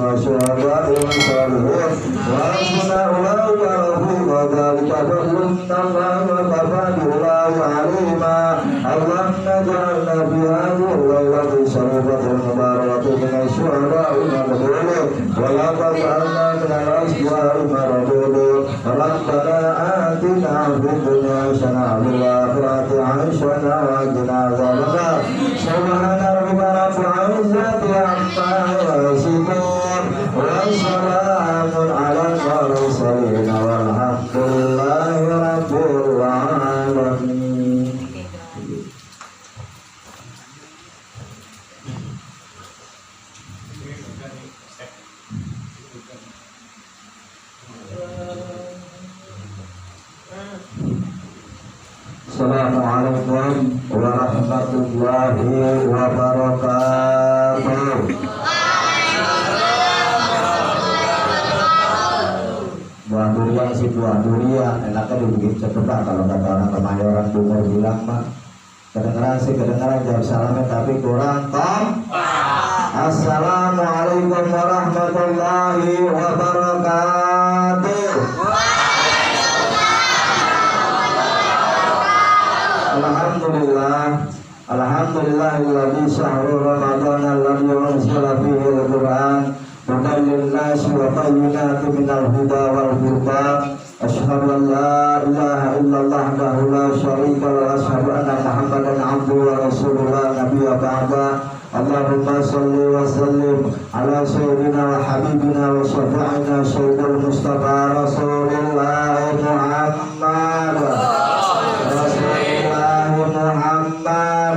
والشهداء والصالحين وحسن أولئك رفيقا ذلك فضل من الله وكفى بالله عليما اللهم اجعلنا في هذه الليلة الشريفة المباركة من الشهداء المقبولين ولا تجعلنا من الأشقياء المردودين ربنا آتنا في الدنيا حسنة وفي الآخرة حسنة وقنا عذاب النار سبحان ربك رب العزة عما يصفون وسلام على المرسلين والحمد لله رب العالمين. Assalamualaikum warahmatullahi wabarakatuh. Buah durian sih buah durian, enaknya dibikin cepet kalau kata orang Kemayoran Timur bilang mah. Kedengeran sih kedengeran jawab salamnya tapi kurang kompak. Assalamualaikum warahmatullahi wabarakatuh. Alhamdulillahilladzi syahru Ramadan alladzi unzila fihi al-Qur'an hudan lin-nasi wa bayyinatin minal huda wal furqan asyhadu an la ilaha illallah wahdahu la syarika lahu wa asyhadu anna Muhammadan abduhu wa rasuluhu la nabiyya ba'da. Allahumma shalli wa sallim ala sayyidina wa habibina wa syafi'ina sayyidil mustafa rasulillah Muhammad Muhammad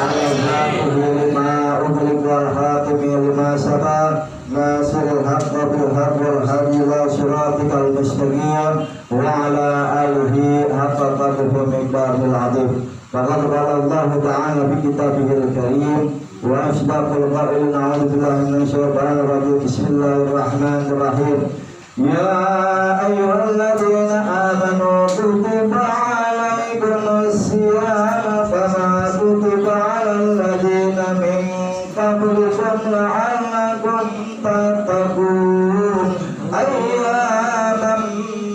al-Fatih lima ublik wal khatimi lima sabaq nasirul haqqa bil haqq wal hadi ila siratikal mustaqim wa ala alihi haqqa qadrihi wa miqdaril azim. Faqad qala Allah ta'ala fi kitabihil karim wa asdaqul qa'ilin a'udzu billahi minasy syaithanir rajim. Bismillahirrahmanirrahim. Ya ayyuhalladzina amanu kutiba الصيام كما كتب على الذين من قبلكم لعلكم تتقون أياما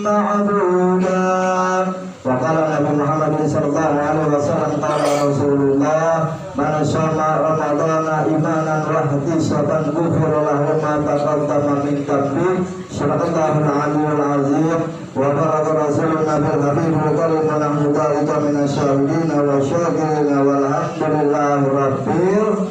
معدودات. وقال Nabi Muhammad sallallahu alaihi wasallam qala Rasulullah man shoma ramadhana imanan wa ihtisaban ghufira lahu ma taqaddama min dhanbi. Sadaqallahul aliyyul azim. Wa baraka rasuluna bil habibul karim wa nahnu dhalika minas syahidin wa syakirin walhamdulillahi rabbil alamin.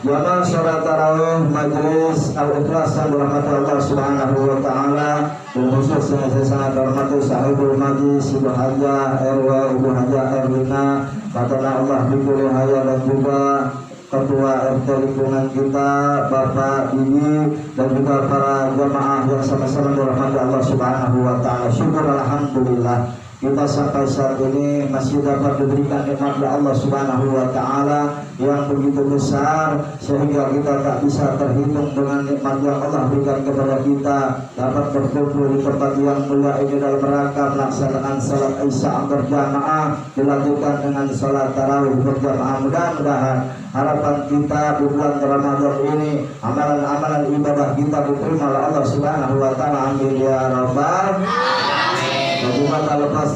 Jamaah salat tarawih majelis al-ikhlas yang dirahmati Allah Subhanahu wa taala, dan khususnya saya sangat hormati sahibul majlis Ibu Hajah RW Ibu Hajah Erlina, Patana Allah Bikuli Haya, dan juga Ketua RT lingkungan kita Bapak Ibu, dan juga para jamaah yang sama-sama dirahmati Allah Subhanahu wa taala. Syukur alhamdulillah kita sampai saat ini masih dapat diberikan nikmat dari Allah Subhanahu wa taala yang begitu besar sehingga kita tak bisa terhitung dengan nikmat yang Allah berikan kepada kita, dapat berkumpul di tempat yang mulia ini dalam rangka melaksanakan salat Isya berjamaah, dilanjutkan dengan salat tarawih berjamaah. Mudah-mudahan harapan kita di bulan Ramadan ini amalan-amalan ibadah kita diterima oleh Allah Subhanahu wa taala. Amin ya rabbal alamin. Bagaimana kalau pas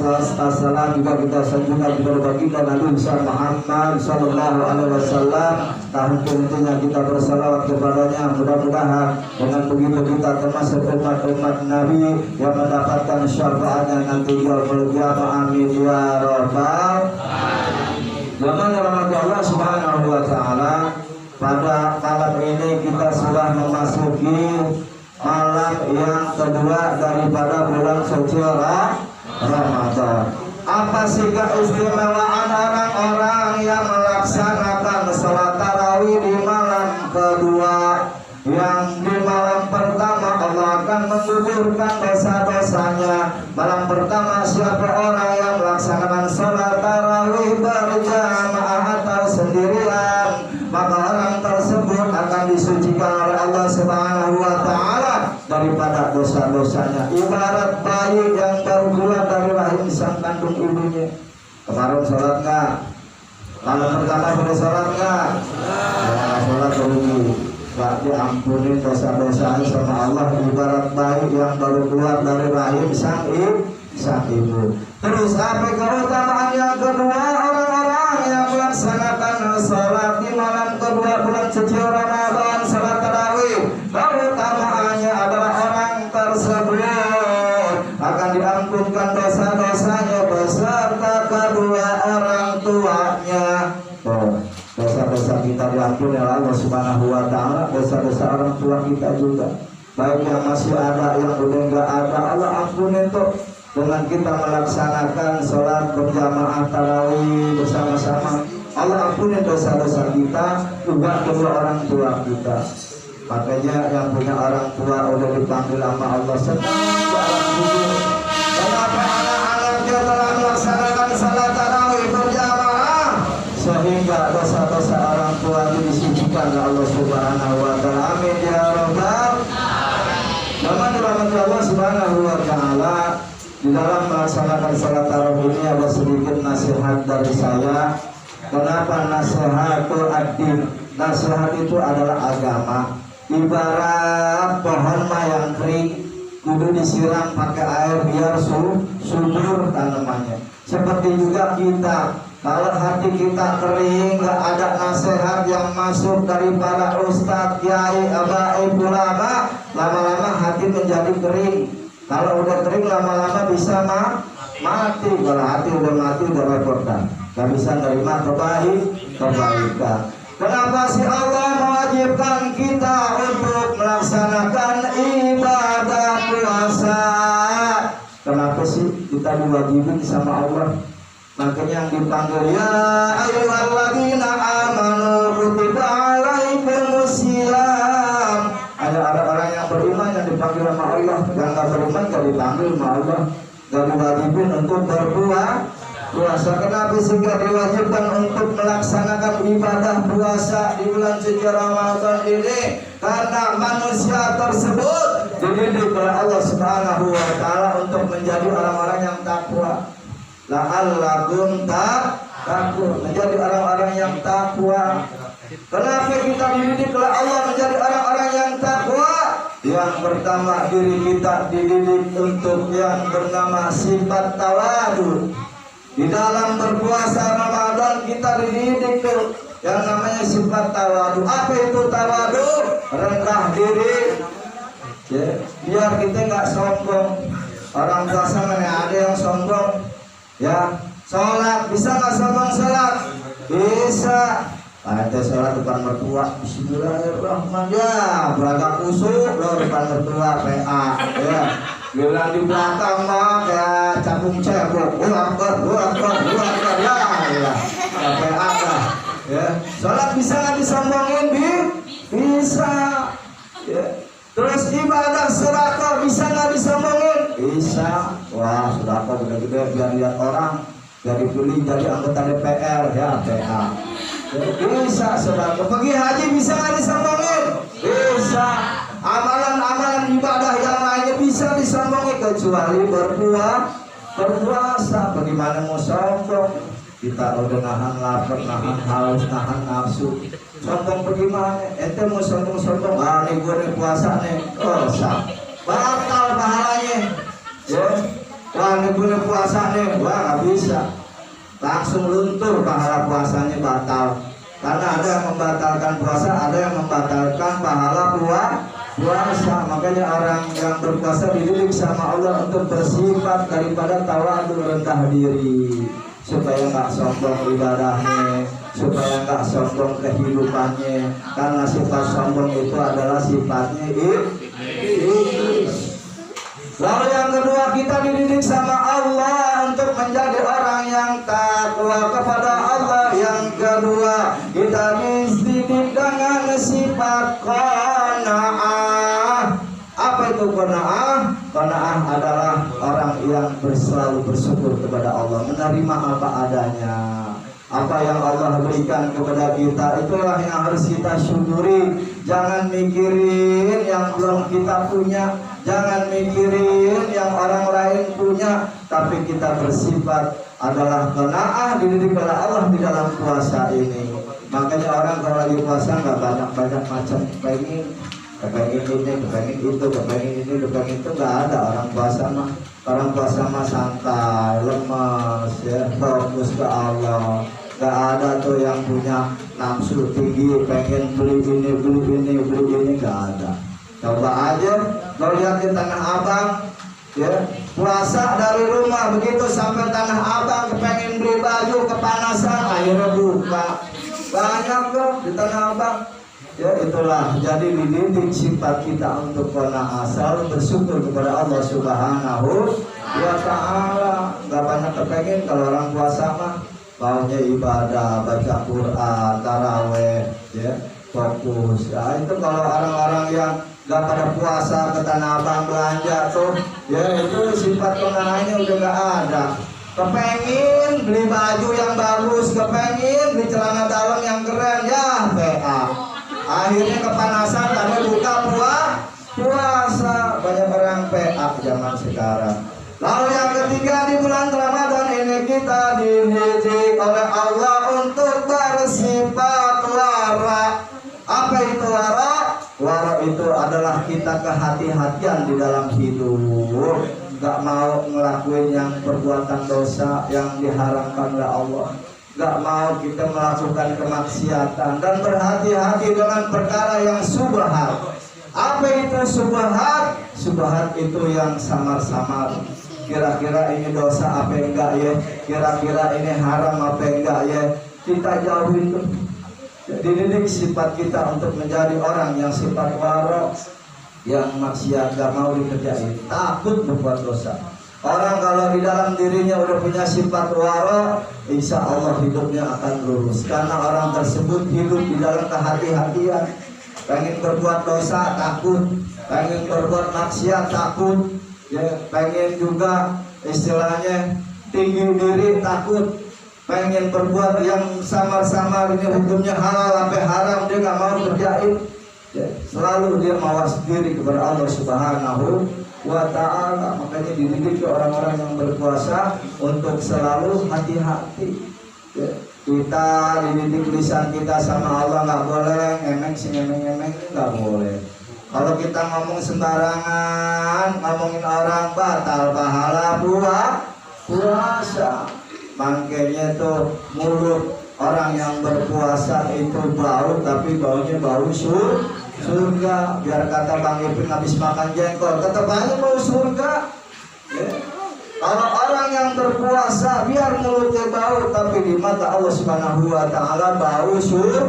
salat juga kita sanjungkan kepada baginda Nabi Muhammad sallallahu alaihi wasallam. Tahun intinya kita bersalawat kepadanya. Mudah-mudahan dengan begitu kita termasuk umat-umat Nabi yang mendapatkan syafaatnya nanti yaumul qiyamah. Amin ya rabbal alamin. Zaman Allah Subhanahu wa taala, pada malam ini kita sudah memasuki malam yang kedua daripada bulan suci Ramadan. Apa sih keistimewaan orang-orang yang melaksanakan salat tarawih di malam kedua? Yang di malam pertama Allah akan menggugurkan dosa-dosanya. Malam pertama siapa orang yang melaksanakan salat tarawih berjamaah atau sendirian, maka orang tersebut akan disucikan oleh Allah Subhanahu wa taala daripada dosa-dosanya. Ibarat bayi yang baru keluar dari rahim sang kandung ibunya. Kemarin sholat nggak? Malam pertama boleh sholat nggak? Ya, sholat dulu. gak diampuni dosa-dosanya sama Allah, ibarat bayi yang baru keluar dari rahim sang ibu. Terus apa keutamaan yang kedua? Orang-orang yang melaksanakan salat di malam kedua bulan suci Ramadan, salat tarawih, keutamaannya adalah orang tersebut akan diampunkan dosa-dosanya beserta kedua orang tuanya. Dosa-dosa kita diampuni oleh Allah Subhanahu wa taala, dosa-dosa orang tua kita juga. Baik yang masih ada, yang udah enggak ada, Allah ampuni tuh dengan kita melaksanakan sholat berjamaah tarawih bersama-sama. Allah ampuni dosa-dosa kita, juga kedua orang tua kita. Makanya yang punya orang tua udah dipanggil sama Allah senang ke alam kubur. Kenapa anak-anaknya telah melaksanakan sholat tarawih berjamaah, sehingga dosa-dosa orang tua itu disucikan oleh Allah Subhanahu wa taala. Amin ya rabbal alamin. Namun rahmat Allah Subhanahu wa taala, di dalam melaksanakan salat tarawih ini ada sedikit nasihat dari saya. Kenapa nasihatul ad-din? Nasihat itu adalah agama. Ibarat pohon yang kering, kudu disiram pakai air biar subur tanamannya. Seperti juga kita, kalau hati kita kering, gak ada nasihat yang masuk dari para ustadz, kiai, abai, ulama, lama-lama hati menjadi kering. Kalau udah kering lama-lama bisa mati. Kalau hati udah mati udah repot kan, gak bisa nerima kebaikan. Kenapa sih Allah mewajibkan kita untuk melaksanakan ibadah puasa? Kenapa sih kita diwajibin sama Allah? Makanya yang dipanggil ya ayyuhalladzina amanu kutiba alaikumusiyam. Ada orang-orang yang beriman yang dipanggil sama Allah, yang gak beriman gak dipanggil sama Allah, gak diwajibin untuk berpuasa. Kenapa sehingga diwajibkan untuk melaksanakan ibadah puasa di bulan suci Ramadan ini? Karena manusia tersebut dididik oleh Allah Subhanahu wa taala untuk menjadi orang-orang yang takwa. La'allakum takwa, menjadi orang-orang yang takwa. Kenapa kita dididik oleh Allah menjadi orang-orang yang takwa? Yang pertama, diri kita dididik untuk yang bernama sifat tawadu. Di dalam berpuasa Ramadan kita dididik tuh yang namanya sifat tawadu. Apa itu tawadu? Rendah diri, ya, biar kita nggak sombong. Orang puasa mana ada yang sombong? Ya, sholat bisa nggak sombong sholat? Bisa. Ada sholat depan mertua, Bismillahirrahmanirrahim. Ya, beragam kusuk loh depan mertua, PA. Ya, bilang di belakang mah kayak capung cebok. Akbar, ya, PA dah. Ya, sholat bisa nggak disombongin? Bisa. Ya. Terus ibadah sedekah bisa nggak disombongin? Bisa. Wah, sedekah gede-gede biar lihat orang, biar dipilih jadi anggota DPR, ya, PA. Bisa sedekah. Pergi haji bisa nggak disombongin? Bisa. Amalan-amalan ibadah yang lainnya bisa disombongin kecuali berpuasa. Bagaimana mau sombong? Kita udah nahan lapar, nahan haus, nahan nafsu. Sombong bagaimana? Ente mau sombong-sombong, nih gue nih puasa nih. Oh, batal pahalanya. Ya, nih gue nih puasa nih. Wah, nggak bisa. Langsung luntur pahala puasanya batal. Karena ada yang membatalkan puasa, ada yang membatalkan pahala puasa. Makanya orang yang berpuasa dididik sama Allah untuk bersifat daripada tawadu, rendah diri, supaya nggak sombong ibadahnya, supaya nggak sombong kehidupannya. Karena sifat sombong itu adalah sifatnya iblis. Lalu yang kedua, kita dididik sama Allah untuk menjadi orang yang takwa kepada Allah. Yang kedua, kita dididik dengan sifat qanaah. Apa itu qanaah? Qanaah adalah orang yang selalu bersyukur kepada Allah, menerima apa adanya. Apa yang Allah berikan kepada kita, itulah yang harus kita syukuri. Jangan mikirin yang belum kita punya, jangan mikirin yang orang lain punya, tapi kita bersifat adalah qanaah, dididik oleh Allah di dalam puasa ini. Makanya orang kalau lagi puasa nggak banyak macam kepengen ini, kepengen itu, kepengen itu, nggak ada orang puasa mah. Orang puasa mah santai, lemas, ya, fokus ke Allah. Nggak ada tuh yang punya nafsu tinggi, pengen beli ini, nggak ada. Coba aja, lo lihat di Tanah Abang, ya, puasa dari rumah begitu sampai Tanah Abang kepengen beli baju kepanasan, akhirnya buka. Banyak loh di Tanah Abang. Ya itulah, jadi dididik sifat kita untuk qanaah, selalu bersyukur kepada Allah Subhanahu wa Ta'ala. Gak banyak kepengen kalau orang puasa mah, maunya ibadah, baca Quran, taraweh, ya, fokus. Ya itu kalau orang-orang yang gak pada puasa ke Tanah Abang belanja tuh, ya itu sifat qanaahnya udah gak ada. Kepengen beli baju yang bagus, kepengen beli celana dalam yang keren, ya PA. Akhirnya kepanasan karena buka puasa. Banyak orang PA zaman sekarang. Lalu yang ketiga, di bulan Ramadan ini kita dididik oleh Allah untuk bersifat wara. Apa itu wara? Wara itu adalah kita kehati-hatian di dalam hidup. Gak mau ngelakuin yang perbuatan dosa yang diharamkan oleh Allah. Gak mau kita melakukan kemaksiatan dan berhati-hati dengan perkara yang subhat. Apa itu subhat? Subhat itu yang samar-samar. Kira-kira ini dosa apa enggak ya? Kira-kira ini haram apa enggak ya? Kita jauhin tuh. Jadi didik sifat kita untuk menjadi orang yang sifat wara, yang maksiat gak mau dikerjain, takut berbuat dosa. Orang kalau di dalam dirinya udah punya sifat wara, insya Allah hidupnya akan lurus. Karena orang tersebut hidup di dalam kehati-hatian. Pengen berbuat dosa takut, pengen berbuat maksiat takut, ya, pengen juga istilahnya tinggi diri takut, pengen berbuat yang samar-samar ini hukumnya halal sampai haram dia gak mau kerjain. Ya, selalu dia mawas diri kepada Allah Subhanahu wa Ta'ala. Makanya dididik orang-orang yang berpuasa untuk selalu hati-hati. Ya, kita dididik lisan kita sama Allah, nggak boleh emeng nggak boleh. Kalau kita ngomong sembarangan, ngomongin orang, batal pahala puasa. Makanya tuh mulut orang yang berpuasa itu bau, tapi baunya bau surga. Biar kata Bang Ipin habis makan jengkol, tetap aja bau surga. Ya. Kalau orang yang berpuasa biar mulutnya bau, tapi di mata Allah Subhanahu wa Ta'ala bau surga.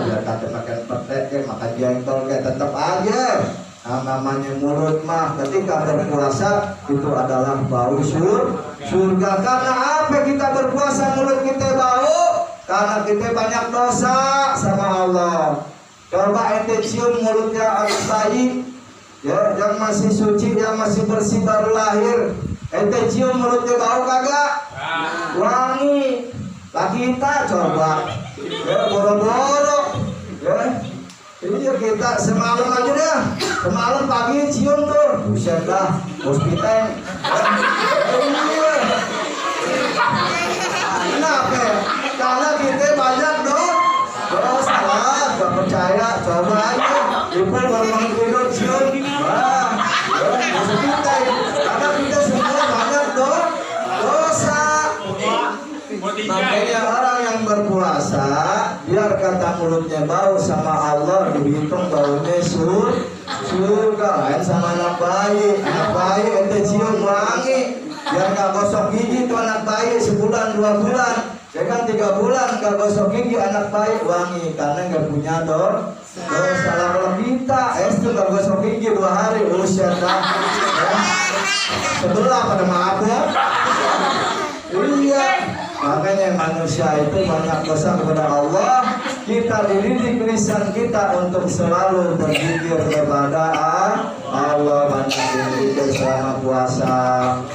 Biar kata makan petek, makan jengkol, tetap aja. Namanya mulut mah ketika berpuasa itu adalah bau surga. Karena apa kita berpuasa mulut kita bau? Karena kita banyak dosa sama Allah. Coba ente cium mulutnya anak bayi, ya, yang masih suci, yang masih bersih baru lahir. Ente cium mulutnya bau kagak? Wangi. Lah kita coba, ya, boro-boro, ya. Iya kita semalam aja deh, semalam pagi cium tuh, buset dah, hospital. Iya. Kenapa? Karena kita banyak dong. Terus salah, gak percaya, coba aja. Ibu ngomong tidur cium, wah, hospital. Karena kita semua banyak dong dosa. Makanya orang yang berpuasa, biar kata mulutnya bau sama Allah, dihitung baunya surga. Lain sama anak bayi ente cium wangi, biar gak gosok gigi tuh anak bayi sebulan 2 bulan, ya kan 3 bulan gak gosok gigi anak bayi wangi, karena gak punya dosa. Kalau kita itu gak gosok gigi 2 hari, usia dah, ya. Sebelah pada mabuk. Iya. Makanya manusia itu banyak dosa kepada Allah. Kita dididik lisan kita untuk selalu berzikir kepada Allah. Banyakin zikir selama puasa,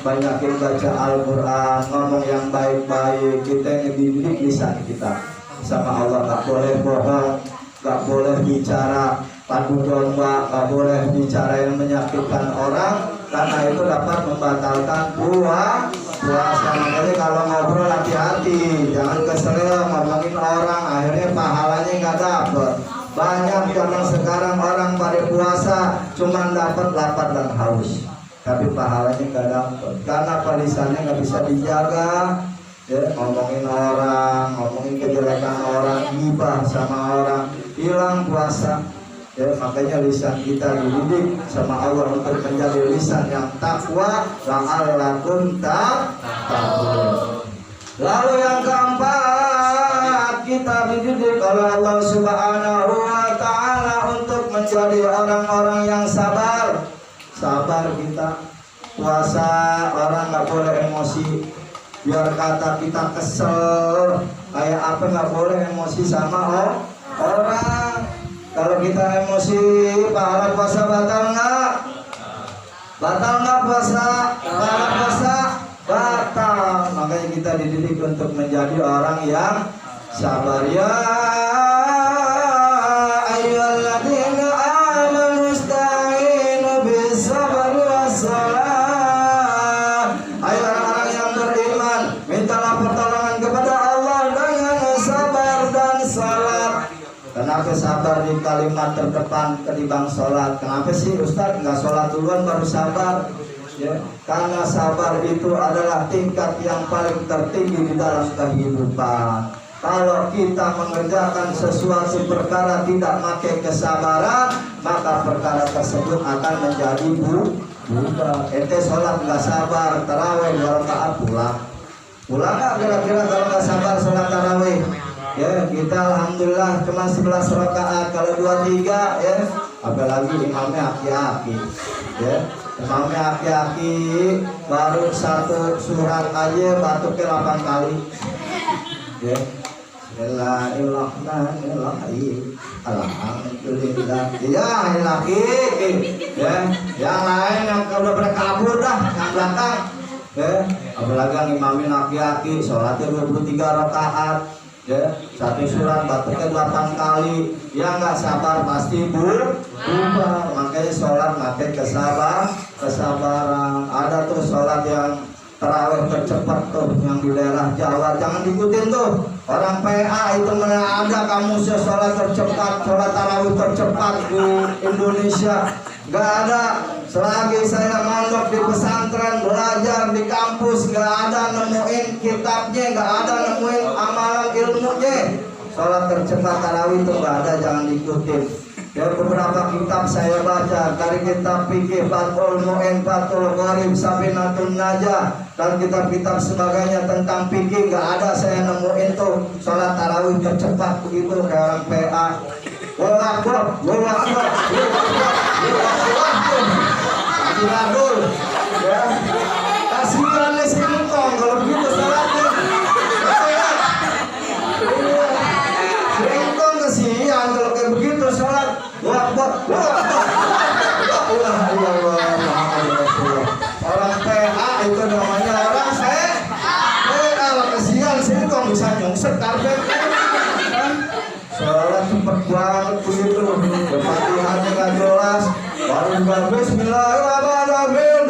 banyakin baca Al-Quran, ngomong yang baik-baik. Kita ngedidik lisan kita sama Allah. Gak boleh bohong, gak boleh bicara padu domba, gak boleh bicara yang menyakitkan orang, karena itu dapat membatalkan puasa. puasa. Makanya kalau ngobrol hati-hati, jangan kesel ngomongin orang, akhirnya pahalanya nggak dapet. Banyak zaman sekarang orang pada puasa cuma dapat lapar dan haus, tapi pahalanya nggak dapet karena lisannya nggak bisa dijaga. Ya, ngomongin orang, ngomongin kejelekan orang, gibah sama orang, hilang puasa. Ya, makanya lisan kita dididik sama Allah untuk menjadi lisan yang takwa, la'allakum tattaqun. Lalu yang keempat, kita dididik oleh Allah Subhanahu wa taala untuk menjadi orang-orang yang sabar. Sabar kita puasa, orang nggak boleh emosi. Biar kata kita kesel, kayak apa nggak boleh emosi sama orang. Kalau kita emosi, pahala puasa batal nggak? Batal nggak puasa? Pahala puasa batal. Makanya kita dididik untuk menjadi orang yang sabar. Ya ayyuhalladzina amanu ista'inu bis-sabri was-salah. Ayo orang-orang yang beriman, mintalah pertolongan kepada Allah dengan sabar dan salat. Kenapa sabar di kalimat terdepan ketimbang sholat? Kenapa sih Ustaz nggak sholat duluan baru sabar? Ya, karena sabar itu adalah tingkat yang paling tertinggi di dalam kehidupan. Kalau kita mengerjakan sesuatu perkara tidak pakai kesabaran, maka perkara tersebut akan menjadi bubar. Ente sholat nggak sabar, tarawih 2 rakaat pulang nggak kira-kira kalau nggak sabar sholat tarawih? Ya, kita alhamdulillah cuma 11 rakaat. Kalau 2-3 ya, apalagi imamnya aki-aki. Ya, imamnya aki-aki, baru 1 surat aja batuknya 8 kali. Ya, Bismillahirrahmanirrahim. Alhamdulillah. Ya, laki. Ya, yang lain yang udah pada kabur dah, yang belakang. Ya, apalagi imamnya aki-aki, sholatnya 23 rakaat. Ya, 1 surat batuknya 8 kali. Ya nggak sabar pasti bubar. Makanya sholat pakai kesabaran. Ada tuh sholat yang tarawih tercepat tuh yang di daerah Jawa, jangan diikutin tuh. Orang PA itu mana ada kamu sholat tercepat, sholat tarawih tercepat di Indonesia. Gak ada. Selagi saya mondok di pesantren, belajar di kampus, gak ada nemuin kitabnya, gak ada nemuin amalan ilmunya. Sholat tercepat tarawih itu gak ada, jangan diikutin. Ya, beberapa kitab saya baca, dari kitab fikih Fathul Mu'in, Fathul Gharib, Sabinatun Najah, dan kitab-kitab sebagainya tentang fikih, gak ada saya nemuin tuh sholat tarawih tercepat begitu kayak orang PA. Wallahu Akbar, Wallahu Akbar, Wallahu ya, kasihan si Ngkong kalau begitu sholatnya. Ngkong kasihan kalau kayak begitu sholat. Wallahu Akbar, orang PA itu namanya orang PA. Kasihan si Ngkong bisa nyungsep karpet. Sholat cepet banget begitu, Fatihahnya gak jelas, baru juga Bismillahirrahmanirrahim.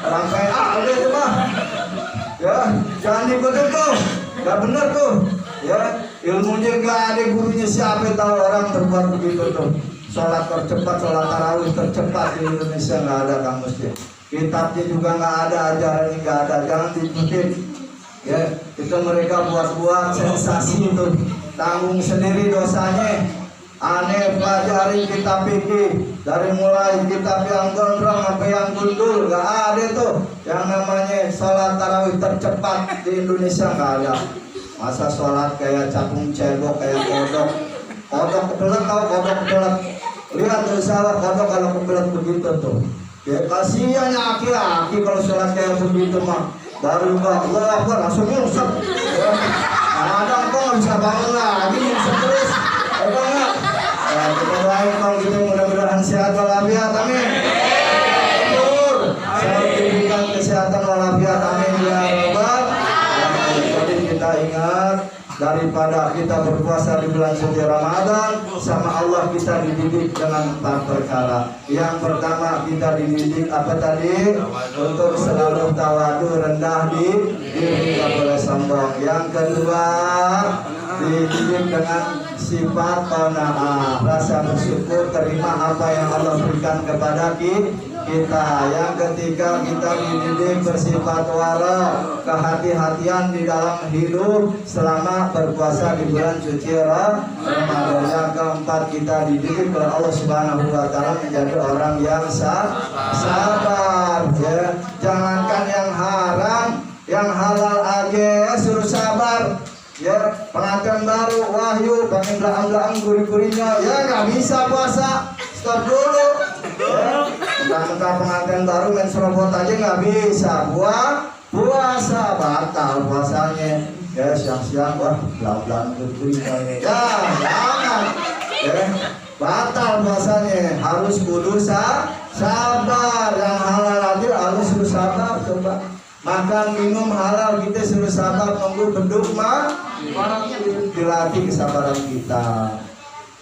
Orang PA itu mah, ya jangan diikutin tuh, gak bener tuh. Ya, ilmunya gak ada, gurunya siapa tahu orang berbuat begitu tuh. Sholat tercepat, sholat tarawih tercepat di Indonesia gak ada kamusnya. Kitabnya juga gak ada, ajarannya gak ada, jangan diikutin. Ya, itu mereka buat-buat sensasi itu, tanggung sendiri dosanya. Aneh pelajari kitab fikih, dari mulai kitab yang gondrong sampai yang gundul, gak ada tuh yang namanya sholat tarawih tercepat di Indonesia, gak ada. Masa sholat kayak capung cebok, kayak kodok kebelet, tau kodok kebelet. Lihat tuh sahabat, kodok kalau kebelet begitu tuh. Ya kasihannya aki-aki kalau sholat kayak begitu mah. Baru juga Allah Akbar langsung nyungsep. Ada kok nggak bisa bangun lagi, nyungsep terus. Apa enggak? Ya, kita doain kalau gitu mudah-mudahan sehat walafiat, amin. Saya berikan kesehatan walafiat, amin ya Rabbal alamin. Kita ingat daripada kita berpuasa di bulan suci Ramadan. Sama Allah kita dididik dengan 4 perkara. Yang pertama kita dididik apa tadi? Untuk selalu tawadu, rendah diri, tidak boleh sombong. Yang kedua dididik dengan sifat qanaah, rasa bersyukur, terima apa yang Allah berikan kepada kita. Yang ketiga kita dididik bersifat wara, kehati-hatian di dalam hidup selama berpuasa di bulan suci Ramadan. Yang keempat kita dididik oleh Allah Subhanahu wa taala menjadi orang yang sabar, ya. Jangankan yang haram, yang halal aja suruh sabar. Ya, pengantin baru wahyu pengen belaang-belaang gurih-gurihnya, ya nggak bisa puasa, stop dulu. Ya, mentang-mentang pengantin baru main serobot aja nggak bisa puasa, batal puasanya. Ya, siang-siang wah belaang-belaang gurih-gurihnya, ya jangan. Ya, batal puasanya, harus kudu sabar. Yang halal aja harus sabar. Coba makan minum halal kita suruh sabar, nunggu beduk dilatih kesabaran kita,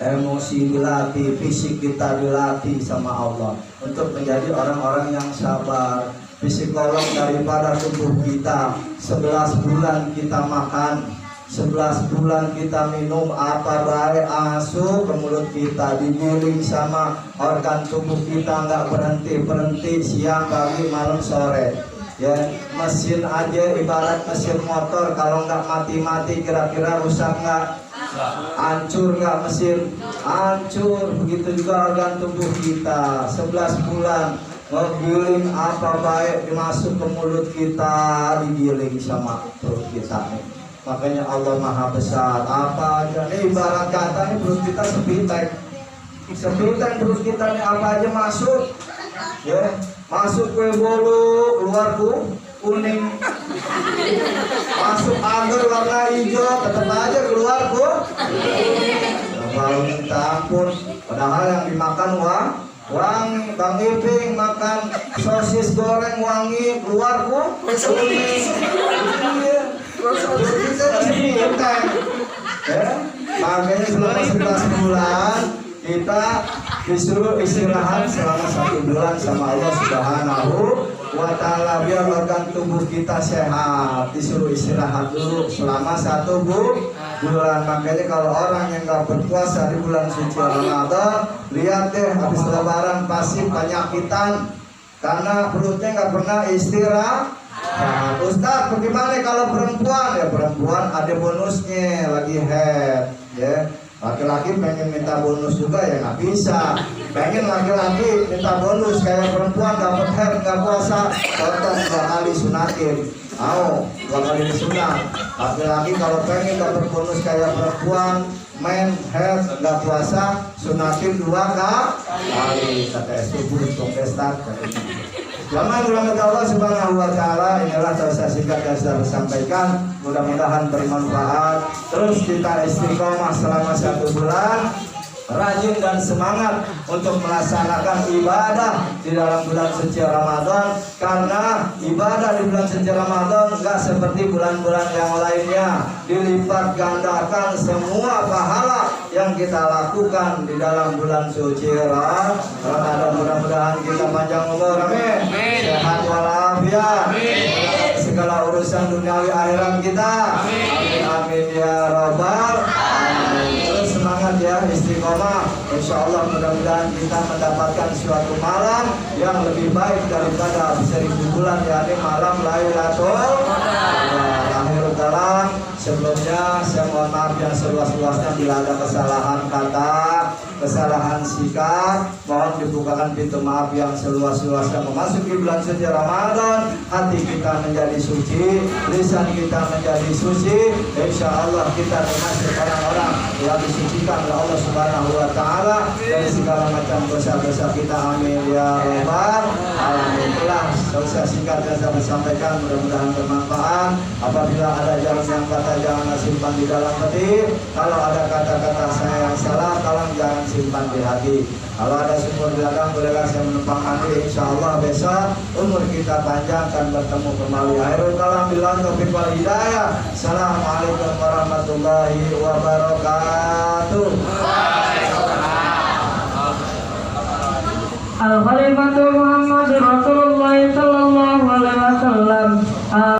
emosi dilatih, fisik kita dilatih sama Allah untuk menjadi orang-orang yang sabar. Psikolog daripada tubuh kita, 11 bulan kita makan, 11 bulan kita minum apa baik asup ke mulut kita, digiling sama organ tubuh kita, nggak berhenti siang, pagi, malam, sore. Ya, mesin aja ibarat mesin motor, kalau nggak mati-mati kira-kira rusak nggak? Hancur nggak mesin? Hancur. Begitu juga organ tubuh kita, 11 bulan ngegiling apa baik dimasuk ke mulut kita, digiling sama perut kita nih. Makanya Allah Maha Besar. Apa aja nih ibarat kata nih perut kita sepitek perut kita nih, apa aja masuk. Ya, masuk kue bolu, keluar kuning. Masuk agar warna hijau, tetap aja keluar kalau minta ampun. Padahal yang dimakan wangi. Bang Iping makan sosis goreng wangi, keluar kuning. Makanya selama 11 bulan kita disuruh istirahat selama 1 bulan sama Allah Subhanahu wa taala, biar organ tubuh kita sehat. Disuruh istirahat dulu selama 1 bulan. Makanya kalau orang yang nggak berpuasa di bulan suci Ramadan, lihat deh habis lebaran pasti penyakitan karena perutnya nggak pernah istirahat. Nah, Ustaz, bagaimana kalau perempuan? Ya perempuan ada bonusnya, lagi head, ya. Laki-laki pengen minta bonus juga ya nggak bisa. Pengen laki-laki minta bonus kayak perempuan dapat hair nggak puasa, contoh 2 kali sunatin, 2 kali disunat. Laki-laki kalau pengen dapat bonus kayak perempuan, main hair nggak puasa, sunatin 2 kali. Kata SPB Pesta. Jamaah ulama Allah Subhanahu wa taala, inilah saya singkat yang sudah disampaikan. Mudah-mudahan bermanfaat. Terus kita istiqomah selama 1 bulan, rajin dan semangat untuk melaksanakan ibadah di dalam bulan suci Ramadan, karena ibadah di bulan suci Ramadan enggak seperti bulan-bulan yang lainnya, dilipat gandakan semua pahala yang kita lakukan di dalam bulan suci Ramadan. Mudah-mudahan kita panjang umur, amin, sehat walafiat, segala urusan duniawi akhirat kita, amin, amin ya rabbal alamin. Terus semangat ya, istiqomah. Insya Allah mudah-mudahan kita mendapatkan suatu malam yang lebih baik daripada 1000 bulan, yakni malam Lailatul Qadar. Sebelumnya saya mohon maaf yang seluas-luasnya bila ada kesalahan kata, kesalahan sikap, mohon dibukakan pintu maaf yang seluas-luasnya. Memasuki bulan suci Ramadan, hati kita menjadi suci, lisan kita menjadi suci. Insya Allah kita termasuk orang-orang yang disucikan oleh Allah Subhanahu wa taala dari segala macam dosa-dosa kita. Amin ya rabbal alamin. Itulah selesai singkat yang saya sampaikan, mudah-mudahan bermanfaat. Apabila ada jalan yang kata jangan simpan di dalam hati. Kalau ada kata-kata saya yang salah, tolong jangan simpan di hati. Kalau ada sumber belakang, bolehlah saya menumpang hati. Insya Allah besok umur kita panjang dan bertemu kembali. Akhirul kalam billahi taufiq wal hidayah. Assalamualaikum warahmatullahi wabarakatuh. Al-Khalifatu Muhammad Rasulullah sallallahu alaihi wasallam.